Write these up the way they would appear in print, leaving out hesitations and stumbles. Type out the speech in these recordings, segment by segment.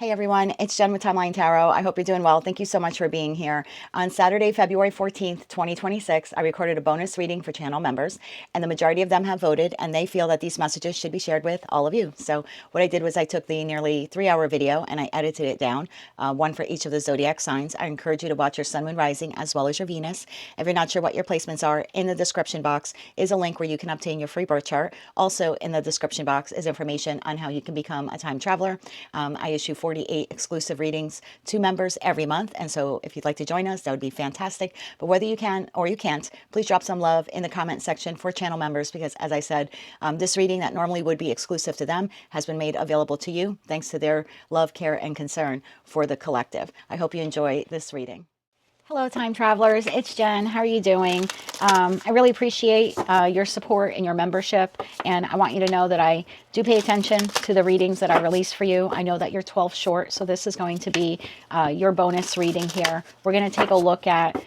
Hey everyone, it's Jen with Timeline Tarot. I hope you're doing well. Thank you so much for being here. On Saturday, February 14th, 2026, I recorded a bonus reading for channel members, and the majority of them have voted, and they feel that these messages should be shared with all of you. So what I did was I took the nearly 3-hour video and I edited it down, one for each of the zodiac signs. I encourage you to watch your sun, moon, rising, as well as your Venus. If you're not sure what your placements are, in the description box is a link where you can obtain your free birth chart. Also in the description box is information on how you can become a time traveler. I issue 48 exclusive readings to members every month. And so if you'd like to join us, that would be fantastic. But whether you can or you can't, please drop some love in the comment section for channel members, because as I said, this reading that normally would be exclusive to them has been made available to you thanks to their love, care, and concern for the collective. I hope you enjoy this reading. Hello, time travelers. It's Jen. How are you doing? I really appreciate your support and your membership, and I want you to know that I do pay attention to the readings that I release for you. I know that you're 12 short, so this is going to be your bonus reading here. We're going to take a look at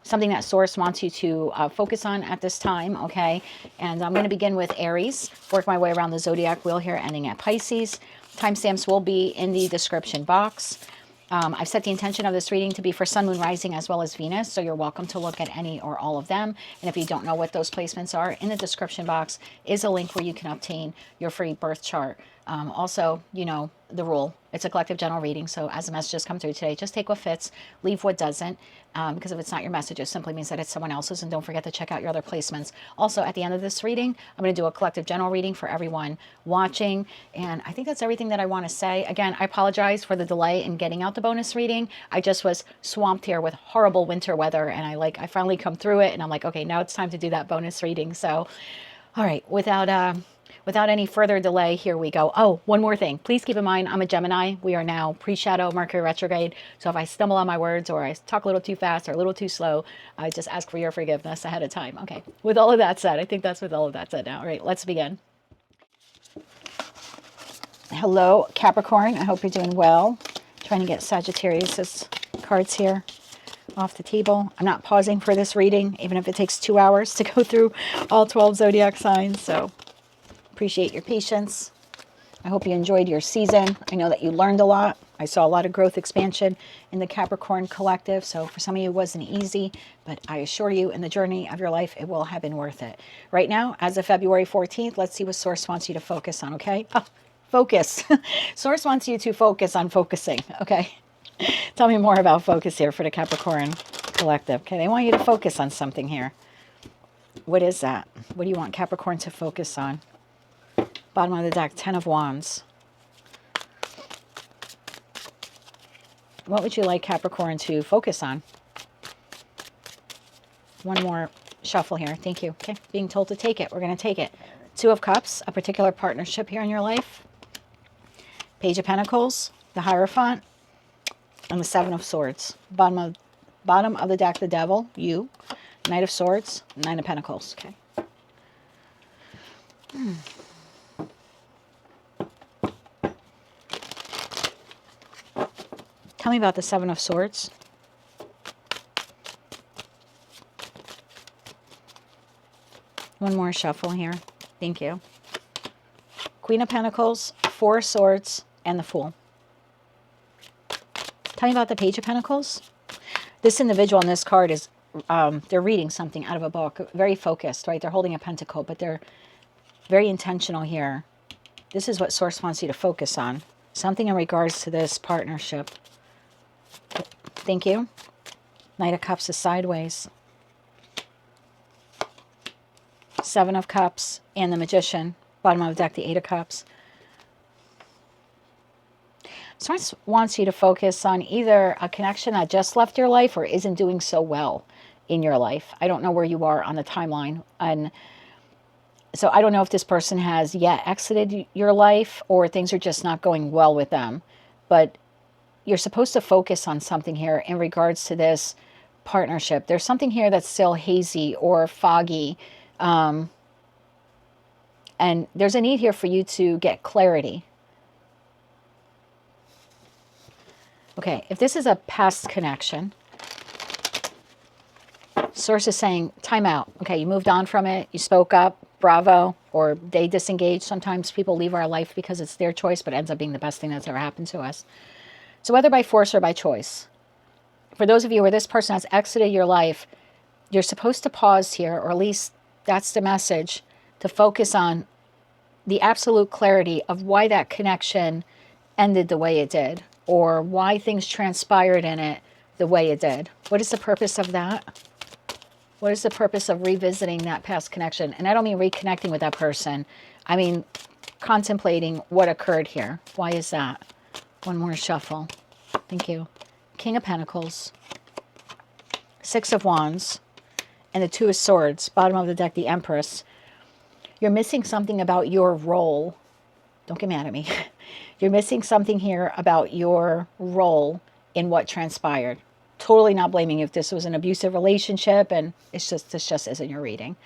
something that Source wants you to focus on at this time, okay? And I'm going to begin with Aries, work my way around the zodiac wheel here, ending at Pisces. Timestamps will be in the description box. I've set the intention of this reading to be for Sun, Moon, Rising, as well as Venus, so you're welcome to look at any or all of them. And if you don't know what those placements are, in the description box is a link where you can obtain your free birth chart. Also, you know the rule. It's a collective general reading, so as the messages come through today, just take what fits, leave what doesn't, because if it's not your message, it simply means that it's someone else's, and don't forget to check out your other placements. Also, at the end of this reading, I'm going to do a collective general reading for everyone watching, and I think that's everything that I want to say. Again, I apologize for the delay in getting out the bonus reading. I just was swamped here with horrible winter weather, and I finally come through it, and I'm like, okay, now it's time to do that bonus reading. So, all right, without any further delay, here we go. Oh, one more thing. Please keep in mind, I'm a Gemini. We are now pre-shadow Mercury retrograde. So if I stumble on my words or I talk a little too fast or a little too slow, I just ask for your forgiveness ahead of time. Okay. With all of that said, I think that's with all of that said now. All right, let's begin. Hello, Capricorn. I hope you're doing well. Trying to get Sagittarius' cards here off the table. I'm not pausing for this reading, even if it takes 2 hours to go through all 12 zodiac signs. So appreciate your patience. I hope you enjoyed your season. I know that you learned a lot. I saw a lot of growth expansion in the Capricorn collective. So for some of you, it wasn't easy, but I assure you in the journey of your life, it will have been worth it. Right now, as of February 14th, let's see what Source wants you to focus on, okay? Oh, focus. Source wants you to focus on focusing, okay? Tell me more about focus here for the Capricorn collective. Okay, they want you to focus on something here. What is that? What do you want Capricorn to focus on? Bottom of the deck, 10 of Wands. What would you like Capricorn to focus on? One more shuffle here. Thank you. Okay, being told to take it. We're going to take it. 2 of Cups, a particular partnership here in your life. Page of Pentacles, the Hierophant, and the 7 of Swords. Bottom of the deck, the Devil, you. Knight of Swords, 9 of Pentacles. Okay. Tell me about the 7 of Swords. One more shuffle here. Thank you. Queen of Pentacles, 4 of Swords, and the Fool. Tell me about the Page of Pentacles. This individual on this card is, they're reading something out of a book. Very focused, right? They're holding a pentacle, but they're very intentional here. This is what Source wants you to focus on. Something in regards to this partnership. Thank you. Knight of Cups is sideways. 7 of Cups and the Magician. Bottom of the deck, the 8 of Cups. Source wants you to focus on either a connection that just left your life or isn't doing so well in your life. I don't know where you are on the timeline. And so I don't know if this person has yet exited your life or things are just not going well with them. But you're supposed to focus on something here in regards to this partnership. There's something here that's still hazy or foggy. And there's a need here for you to get clarity. Okay, if this is a past connection, Source is saying, time out. Okay, you moved on from it. You spoke up. bravo, or they disengage. Sometimes people leave our life because it's their choice, but it ends up being the best thing that's ever happened to us. So whether by force or by choice, for those of you where this person has exited your life, you're supposed to pause here, or at least that's the message, to focus on the absolute clarity of why that connection ended the way it did, or why things transpired in it the way it did. What is the purpose of that? What is the purpose of revisiting that past connection? And I don't mean reconnecting with that person. I mean contemplating what occurred here. Why is that? One more shuffle. Thank you. King of Pentacles, Six of Wands, and the Two of Swords. Bottom of the deck, the Empress. You're missing something about your role. Don't get mad at me. You're missing something here about your role in what transpired. Totally not blaming you if this was an abusive relationship, and this just isn't your reading.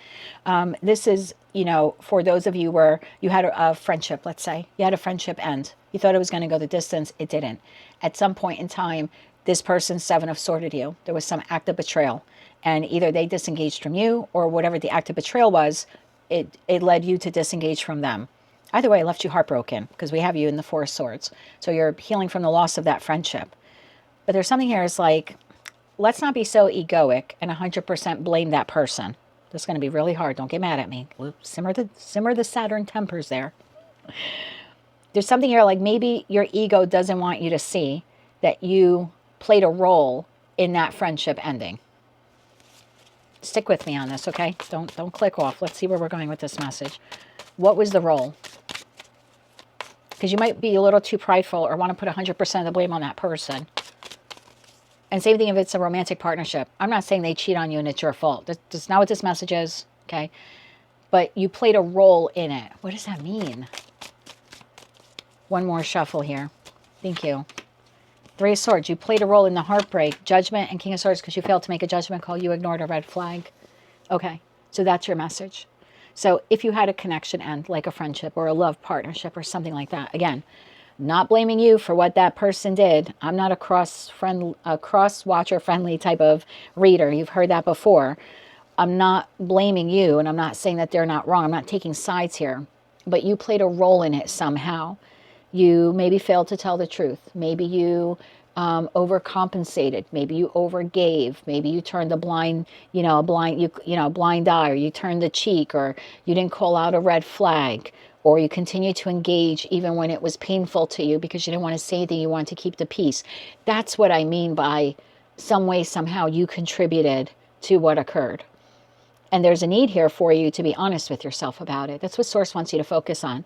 This is, you know, for those of you where you had a friendship, let's say. You had a friendship end. You thought it was going to go the distance. It didn't. At some point in time, this person, Seven of Swords to you. There was some act of betrayal. And either they disengaged from you, or whatever the act of betrayal was, it led you to disengage from them. Either way, it left you heartbroken, because we have you in the Four of Swords. So you're healing from the loss of that friendship. But there's something here, is like, let's not be so egoic and 100% blame that person. This is going to be really hard. Don't get mad at me. Simmer the Saturn tempers there. There's something here, like maybe your ego doesn't want you to see that you played a role in that friendship ending. Stick with me on this, okay? Don't click off. Let's see where we're going with this message. What was the role? Because you might be a little too prideful or want to put 100% of the blame on that person. And same thing if it's a romantic partnership. I'm not saying they cheat on you and it's your fault. That's not what this message is, okay? But you played a role in it. What does that mean? One more shuffle here. Thank you. Three of Swords. You played a role in the heartbreak, Judgment, and King of Swords because you failed to make a judgment call. You ignored a red flag. Okay, so that's your message. So if you had a connection end, like a friendship or a love partnership or something like that, again, not blaming you for what that person did. I'm not a cross-watcher friendly type of reader. You've heard that before. I'm not blaming you, and I'm not saying that they're not wrong. I'm not taking sides here. But you played a role in it somehow. You maybe failed to tell the truth. Maybe you overcompensated. Maybe you overgave. Maybe you turned a blind eye, or you turned the cheek, or you didn't call out a red flag, or you continued to engage even when it was painful to you because you didn't want to say anything. You wanted to keep the peace. That's what I mean by some way, somehow you contributed to what occurred. And there's a need here for you to be honest with yourself about it. That's what Source wants you to focus on.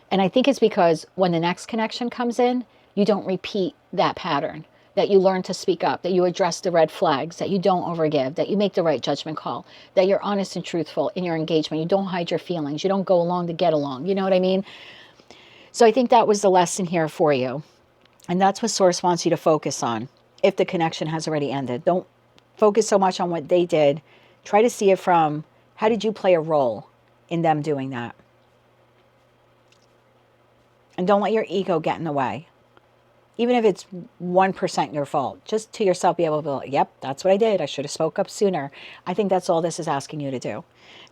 And I think it's because when the next connection comes in, you don't repeat that pattern, that you learn to speak up, that you address the red flags, that you don't overgive, that you make the right judgment call, that you're honest and truthful in your engagement. You don't hide your feelings. You don't go along to get along. You know what I mean? So I think that was the lesson here for you. And that's what Source wants you to focus on if the connection has already ended. Don't focus so much on what they did. Try to see it from, how did you play a role in them doing that? And don't let your ego get in the way. Even if it's 1% your fault, just to yourself be able to be like, yep, that's what I did. I should have spoke up sooner. I think that's all this is asking you to do.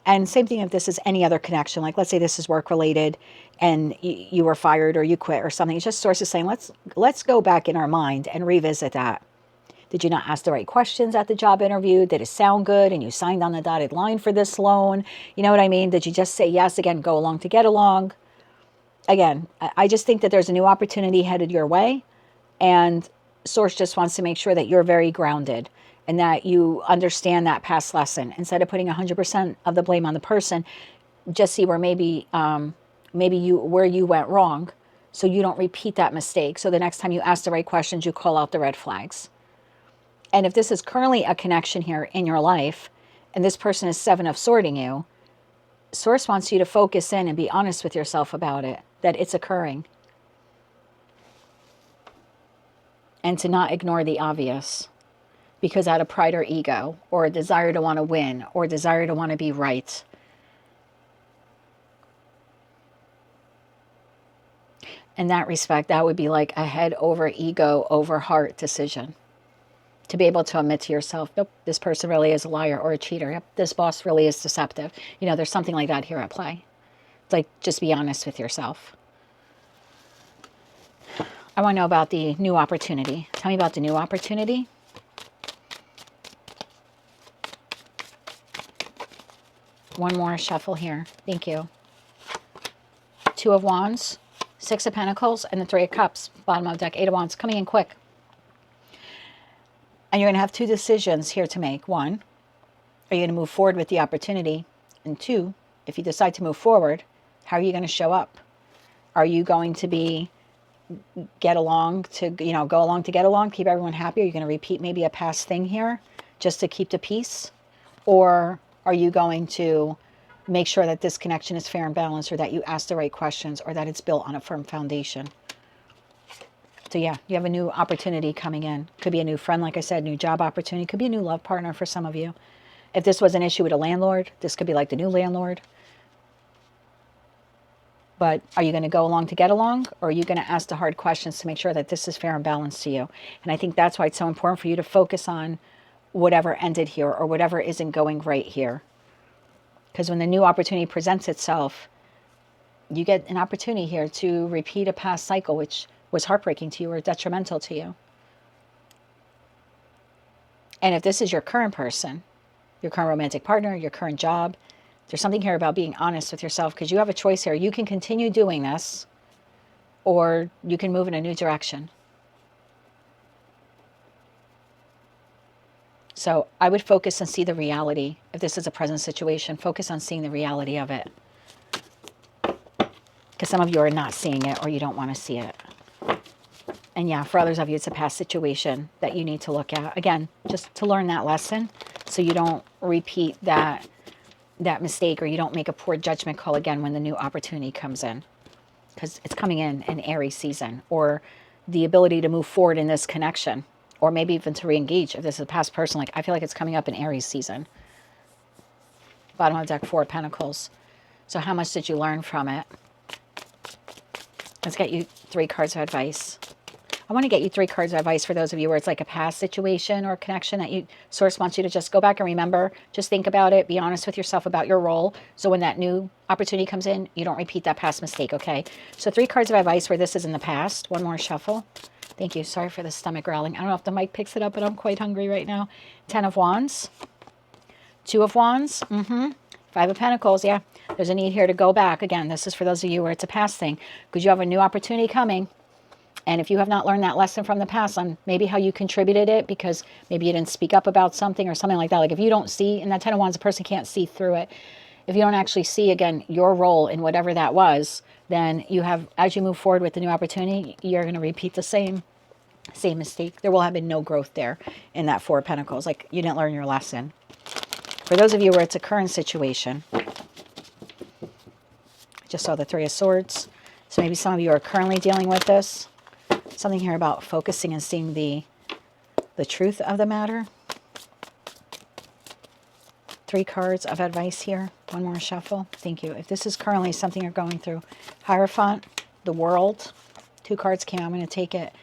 And same thing if this is any other connection, like let's say this is work related and you were fired or you quit or something. It's just Source is saying, let's go back in our mind and revisit that. Did you not ask the right questions at the job interview? Did it sound good and you signed on the dotted line for this loan? You know what I mean? Did you just say yes again, go along to get along? Again, I just think that there's a new opportunity headed your way. And Source just wants to make sure that you're very grounded and that you understand that past lesson. Instead of putting 100% of the blame on the person, just see where maybe where you went wrong, so you don't repeat that mistake. So the next time you ask the right questions, you call out the red flags. And if this is currently a connection here in your life, and this person is Seven of Swords you, Source wants you to focus in and be honest with yourself about it, that it's occurring. And to not ignore the obvious, because out of pride or ego, or a desire to want to win, or a desire to want to be right. In that respect, that would be like a head over ego over heart decision. To be able to admit to yourself, nope, this person really is a liar or a cheater. Yep, this boss really is deceptive. You know, there's something like that here at play. It's like, just be honest with yourself. I want to know about the new opportunity. Tell me about the new opportunity. One more shuffle here. Thank you. Two of Wands, Six of Pentacles, and the Three of Cups. Bottom of the deck, Eight of Wands. Coming in quick. And you're going to have two decisions here to make. One, are you going to move forward with the opportunity? And two, if you decide to move forward, how are you going to show up? Are you going to be get along to, you know, go along to get along, keep everyone happy? Are you going to repeat maybe a past thing here just to keep the peace? Or are you going to make sure that this connection is fair and balanced, or that you ask the right questions, or that it's built on a firm foundation? So yeah, you have a new opportunity coming in. Could be a new friend, like I said, new job opportunity. Could be a new love partner for some of you. If this was an issue with a landlord, this could be like the new landlord. But are you going to go along to get along, or are you going to ask the hard questions to make sure that this is fair and balanced to you? And I think that's why it's so important for you to focus on whatever ended here, or whatever isn't going right here. Because when the new opportunity presents itself, you get an opportunity here to repeat a past cycle, which was heartbreaking to you or detrimental to you. And if this is your current person, your current romantic partner, your current job, there's something here about being honest with yourself, because you have a choice here. You can continue doing this, or you can move in a new direction. So I would focus and see the reality. If this is a present situation, focus on seeing the reality of it. Because some of you are not seeing it, or you don't want to see it. And yeah, for others of you, it's a past situation that you need to look at. Again, just to learn that lesson, so you don't repeat that mistake, or you don't make a poor judgment call again when the new opportunity comes in. Because it's coming in Aries season, or the ability to move forward in this connection, or maybe even to re-engage. If this is a past person, like I feel like it's coming up in Aries season. Bottom of the deck, Four of Pentacles. So how much did you learn from it? Let's get you 3 cards of advice. I want to get you 3 cards of advice for those of you where it's like a past situation or connection that Source wants you to just go back and remember. Just think about it. Be honest with yourself about your role. So when that new opportunity comes in, you don't repeat that past mistake, okay? So 3 cards of advice where this is in the past. One more shuffle. Thank you. Sorry for the stomach growling. I don't know if the mic picks it up, but I'm quite hungry right now. 10 of Wands. 2 of Wands. 5 of Pentacles. Yeah, there's a need here to go back. Again, this is for those of you where it's a past thing, because you have a new opportunity coming. And if you have not learned that lesson from the past on maybe how you contributed it, because maybe you didn't speak up about something or something like that. Like if you don't see, in that 10 of Wands, a person can't see through it. If you don't actually see, again, your role in whatever that was, then you have, as you move forward with the new opportunity, you're going to repeat the same mistake. There will have been no growth there in that 4 of Pentacles. Like you didn't learn your lesson. For those of you where it's a current situation, I just saw the 3 of Swords. So maybe some of you are currently dealing with this. Something here about focusing and seeing the truth of the matter. 3 cards of advice here. One more shuffle. Thank you. If this is currently something you're going through. Hierophant, the World. 2 cards came. I'm going to take it.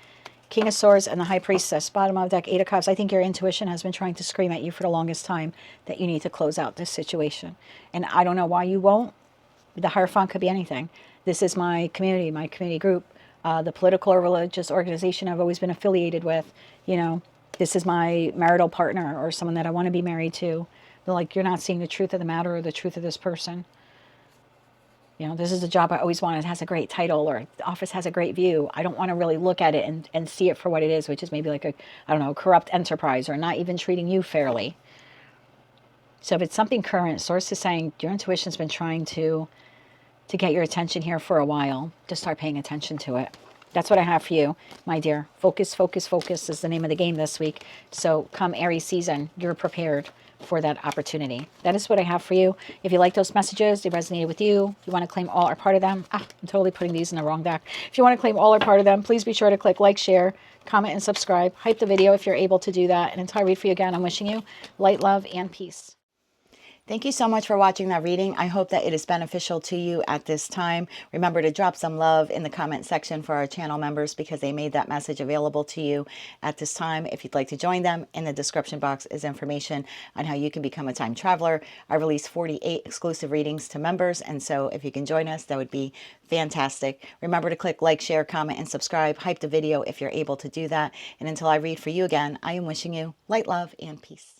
King of Swords and the High Priestess. Bottom of the deck, 8 of Cups. I think your intuition has been trying to scream at you for the longest time that you need to close out this situation. And I don't know why you won't. The Hierophant could be anything. This is my community, my community group. The political or religious organization I've always been affiliated with. You know, this is my marital partner or someone that I want to be married to. They're like, you're not seeing the truth of the matter or the truth of this person. You know, this is a job I always wanted. It has a great title, or the office has a great view. I don't want to really look at it and see it for what it is, which is maybe like a, I don't know, corrupt enterprise, or not even treating you fairly. So if it's something current, Source is saying your intuition's been trying to get your attention here for a while. Just start paying attention to it. That's what I have for you, my dear. Focus, focus, focus is the name of the game this week. So come Aries season, you're prepared for that opportunity. That is what I have for you. If you like those messages, they resonated with you, you want to claim all or part of them. I'm totally putting these in the wrong deck. If you want to claim all or part of them, please be sure to click like, share, comment, and subscribe. Hype the video if you're able to do that. And until I read for you again, I'm wishing you light, love, and peace. Thank you so much for watching that reading. I hope that it is beneficial to you at this time. Remember to drop some love in the comment section for our channel members because they made that message available to you at this time. If you'd like to join them, in the description box is information on how you can become a time traveler. I release 48 exclusive readings to members, and so if you can join us, that would be fantastic. Remember to click like, share, comment, and subscribe. Hype the video if you're able to do that. And until I read for you again, I am wishing you light, love, and peace.